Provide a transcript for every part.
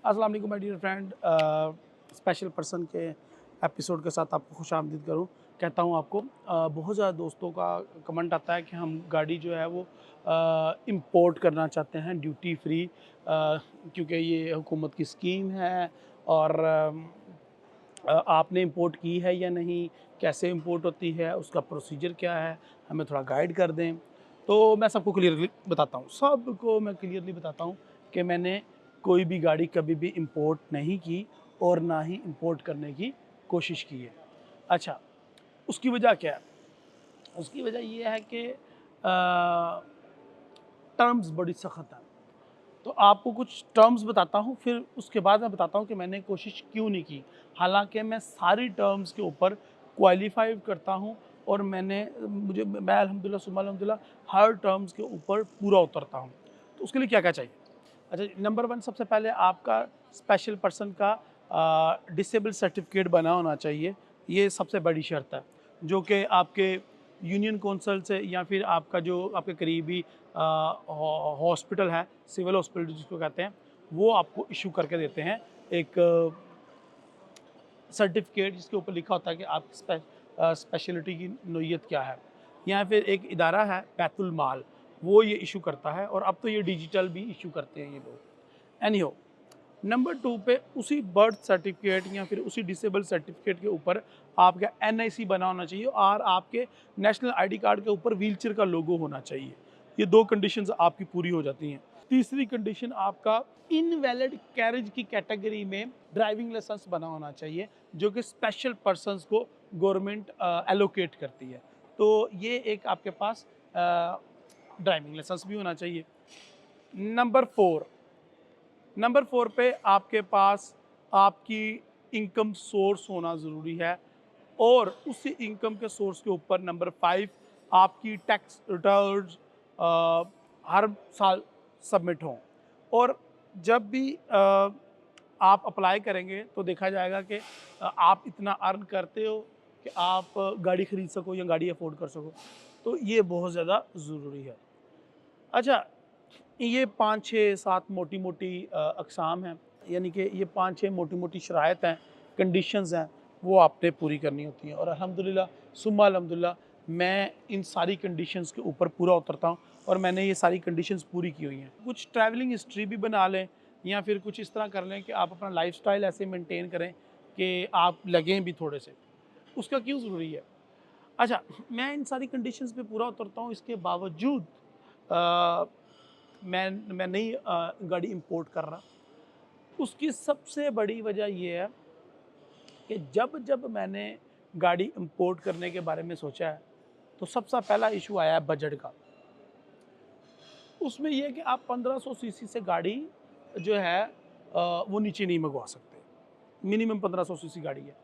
अस्सलाम वालेकुम my dear friend. Special person के एपिसोड के साथ आपको खुशामदीद करूं कहता हूं आपको। बहुत ज़्यादा दोस्तों का कमेंट आता है कि हम गाड़ी जो है वो इंपोर्ट करना चाहते हैं ड्यूटी फ्री, क्योंकि ये हुकूमत की स्कीम है और आपने इंपोर्ट की है या नहीं, कैसे इंपोर्ट होती है, उसका प्रोसीजर क्या है, हमें थोड़ा गाइड कर दें। तो मैं सबको क्लियरली बताता हूँ, सबको मैं क्लियरली बताता हूँ कि मैंने कोई भी गाड़ी कभी भी इंपोर्ट नहीं की और ना ही इंपोर्ट करने की कोशिश की है। अच्छा, उसकी वजह क्या है? उसकी वजह ये है कि टर्म्स बड़ी सख्त हैं। तो आपको कुछ टर्म्स बताता हूँ, फिर उसके बाद मैं बताता हूँ कि मैंने कोशिश क्यों नहीं की। हालाँकि मैं सारी टर्म्स के ऊपर क्वालिफ़ाई करता हूँ और मैं अल्हम्दुलिल्लाह सुम्मा अल्हम्दुलिल्लाह हर टर्म्स के ऊपर पूरा उतरता हूँ। तो उसके लिए क्या-क्या चाहिए? अच्छा, नंबर 1 सबसे पहले आपका स्पेशल पर्सन का डिसेबल सर्टिफ़िकेट बना होना चाहिए। ये सबसे बड़ी शर्त है, जो कि आपके यूनियन कौंसल से या फिर आपका जो आपके करीबी हॉस्पिटल है, सिविल हॉस्पिटल जिसको कहते हैं, वो आपको इशू करके देते हैं एक सर्टिफिकेट जिसके ऊपर लिखा होता है कि आपकी स्पेशलिटी की नोयत क्या है। या फिर एक इदारा है बैतुल माल, वो ये इशू करता है और अब तो ये डिजिटल भी इशू करते हैं ये लोग। एनीहो, नंबर 2 पे उसी बर्थ सर्टिफिकेट या फिर उसी डिसेबल सर्टिफिकेट के ऊपर आपका एनआईसी बना होना चाहिए और आपके नेशनल आईडी कार्ड के ऊपर व्हीलचेयर का लोगो होना चाहिए। ये 2 कंडीशंस आपकी पूरी हो जाती हैं। तीसरी कंडीशन, आपका इनवैलिड कैरेज की कैटेगरी में ड्राइविंग लाइसेंस बना होना चाहिए, जो कि स्पेशल पर्सन्स को गवर्नमेंट एलोकेट करती है। तो ये एक आपके पास ड्राइविंग लाइसेंस भी होना चाहिए। नंबर 4, पे आपके पास आपकी इनकम सोर्स होना ज़रूरी है और उसी इनकम के सोर्स के ऊपर नंबर 5 आपकी टैक्स रिटर्न्स हर साल सबमिट हों। और जब भी आप अप्लाई करेंगे तो देखा जाएगा कि आप इतना अर्न करते हो कि आप गाड़ी ख़रीद सको या गाड़ी अफोर्ड कर सको। तो ये बहुत ज़्यादा ज़रूरी है। अच्छा, ये 5, 6, 7 मोटी-मोटी अक़साम हैं, यानी कि ये 5, 6 मोटी-मोटी शराइत हैं, कंडीशंस हैं, वो आपने पूरी करनी होती हैं और अल्हम्दुलिल्लाह सुम्मा अल्हम्दुलिल्लाह मैं इन सारी कंडीशंस के ऊपर पूरा उतरता हूँ और मैंने ये सारी कंडीशंस पूरी की हुई हैं। कुछ ट्रैवलिंग हिस्ट्री भी बना लें या फिर कुछ इस तरह कर लें कि आप अपना लाइफ़स्टाइल ऐसे मेंटेन करें कि आप लगें भी थोड़े से। उसका क्यों ज़रूरी है? अच्छा, मैं इन सारी कंडीशंस पे पूरा उतरता हूँ, इसके बावजूद अ, मैं नहीं गाड़ी इंपोर्ट कर रहा। उसकी सबसे बड़ी वजह ये है कि जब मैंने गाड़ी इंपोर्ट करने के बारे में सोचा है, तो सबसे पहला इशू आया है बजट का। उसमें ये है कि आप 1500 सीसी से गाड़ी जो है वो नीचे नहीं मंगवा सकते। मिनिमम 1500 सीसी गाड़ी है।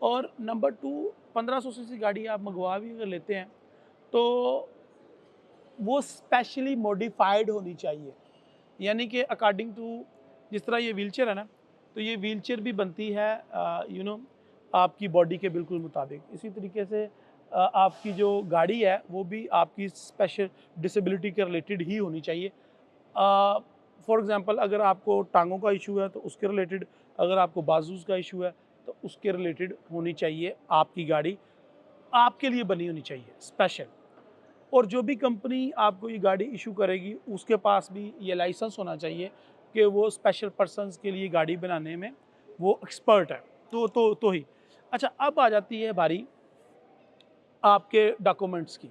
और नंबर 2, 1500 सीसी गाड़ी आप मंगवा भी अगर लेते हैं, तो वो स्पेशली मॉडिफाइड होनी चाहिए। यानी कि अकॉर्डिंग टू जिस तरह ये व्हीलचेयर है ना, तो ये व्हीलचेयर भी बनती है आपकी बॉडी के बिल्कुल मुताबिक। इसी तरीके से आपकी जो गाड़ी है वो भी आपकी स्पेशल डिसेबिलिटी के रिलेटेड ही होनी चाहिए। फॉर एग्ज़ाम्पल, अगर आपको टाँगों का इशू है तो उसके रिलेटेड, अगर आपको बाजूज़ का इशू है तो उसके रिलेटेड होनी चाहिए आपकी गाड़ी, आपके लिए बनी होनी चाहिए स्पेशल। और जो भी कंपनी आपको ये गाड़ी इशू करेगी उसके पास भी ये लाइसेंस होना चाहिए कि वो स्पेशल पर्सन्स के लिए गाड़ी बनाने में वो एक्सपर्ट है। तो ही। अच्छा, अब आ जाती है बारी आपके डॉक्यूमेंट्स की।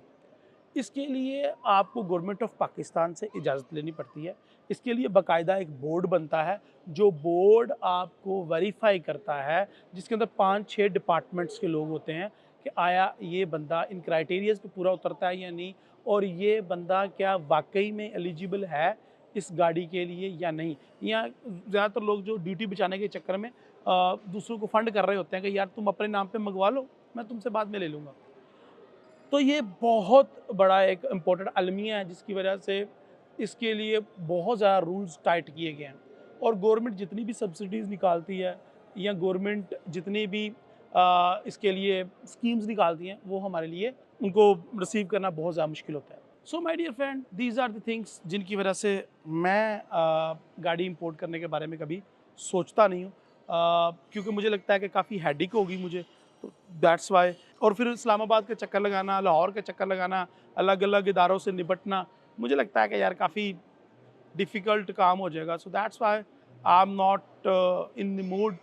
इसके लिए आपको गवर्नमेंट ऑफ पाकिस्तान से इजाज़त लेनी पड़ती है। इसके लिए बाकायदा एक बोर्ड बनता है, जो बोर्ड आपको वेरीफ़ाई करता है, जिसके अंदर 5-6 डिपार्टमेंट्स के लोग होते हैं कि आया ये बंदा इन क्राइटेरियाज़ पे पूरा उतरता है या नहीं, और ये बंदा क्या वाक़ई में एलिजिबल है इस गाड़ी के लिए या नहीं। या ज़्यादातर लोग जो ड्यूटी बचाने के चक्कर में दूसरों को फ़ंड कर रहे होते हैं कि यार तुम अपने नाम पे मंगवा लो, मैं तुमसे बाद में ले लूँगा। तो ये बहुत बड़ा एक इम्पोर्टेंट अलमिया है, जिसकी वजह से इसके लिए बहुत ज़्यादा रूल्स टाइट किए गए हैं। और गवर्नमेंट जितनी भी सब्सिडीज़ निकालती है या गवर्नमेंट जितनी भी इसके लिए स्कीम्स निकालती हैं, वो हमारे लिए उनको रिसीव करना बहुत ज़्यादा मुश्किल होता है। So my dear friend, these are the things जिनकी वजह से मैं गाड़ी इंपोर्ट करने के बारे में कभी सोचता नहीं हूँ, क्योंकि मुझे लगता है कि काफ़ी हेडेक होगी मुझे, तो दैट्स वाई। और फिर इस्लामाबाद के चक्कर लगाना, लाहौर के चक्कर लगाना, अलग अलग इदारों से निपटना, मुझे लगता है कि यार काफ़ी डिफ़िकल्ट काम हो जाएगा। So that's why I am not in the mood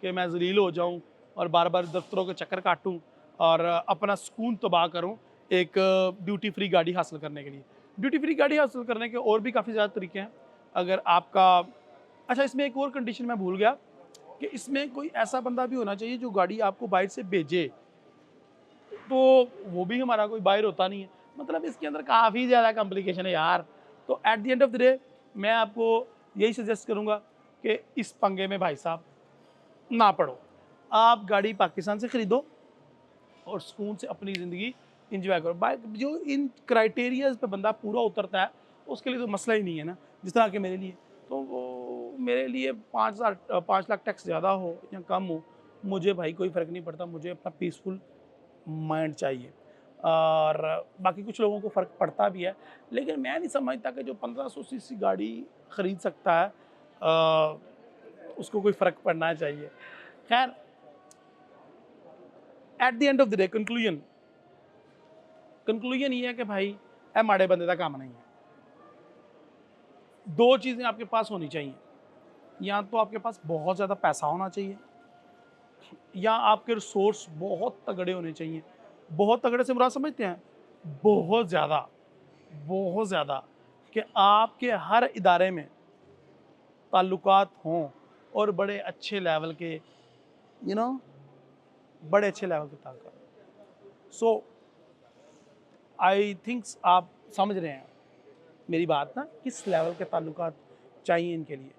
कि मैं ज़लील हो जाऊँ और बार बार दफ्तरों के चक्कर काटूँ और अपना सुकून तबाह करूँ एक ड्यूटी फ्री गाड़ी हासिल करने के लिए। ड्यूटी फ्री गाड़ी हासिल करने के और भी काफ़ी ज़्यादा तरीके हैं। अगर आपका, अच्छा, इसमें एक और कंडीशन मैं भूल गया कि इसमें कोई ऐसा बंदा भी होना चाहिए जो गाड़ी आपको बाहर से भेजे, तो वो भी हमारा कोई बाहर होता नहीं है। मतलब इसके अंदर काफ़ी ज़्यादा कॉम्प्लिकेशन है यार। तो at the end of the day मैं आपको यही सजेस्ट करूँगा कि इस पंगे में भाई साहब ना पड़ो। आप गाड़ी पाकिस्तान से ख़रीदो और सुकून से अपनी ज़िंदगी एंजॉय करो। बाइक जो इन क्राइटेरियाज़ पे बंदा पूरा उतरता है उसके लिए तो मसला ही नहीं है ना। जिस तरह के मेरे लिए, तो वो मेरे लिए 5 लाख टैक्स ज़्यादा हो या कम हो, मुझे भाई कोई फ़र्क नहीं पड़ता। मुझे अपना पीसफुल माइंड चाहिए। और बाकी कुछ लोगों को फ़र्क पड़ता भी है, लेकिन मैं नहीं समझता कि जो 1500 सीसी गाड़ी ख़रीद सकता है उसको कोई फ़र्क पड़ना चाहिए। खैर, at the end of the day conclusion ये है कि भाई ए माड़े बंदे का काम नहीं है। दो चीज़ें आपके पास होनी चाहिए, या तो आपके पास बहुत ज़्यादा पैसा होना चाहिए या आपके रिसोर्स बहुत तगड़े होने चाहिए। बहुत तगड़े से मुराद समझते हैं, बहुत ज़्यादा, बहुत ज़्यादा, कि आपके हर इदारे में ताल्लुकात हों और बड़े अच्छे लेवल के, बड़े अच्छे लेवल के ताल्लुकात। सो आई थिंक्स आप समझ रहे हैं मेरी बात ना, किस लेवल के ताल्लुकात चाहिए इनके लिए।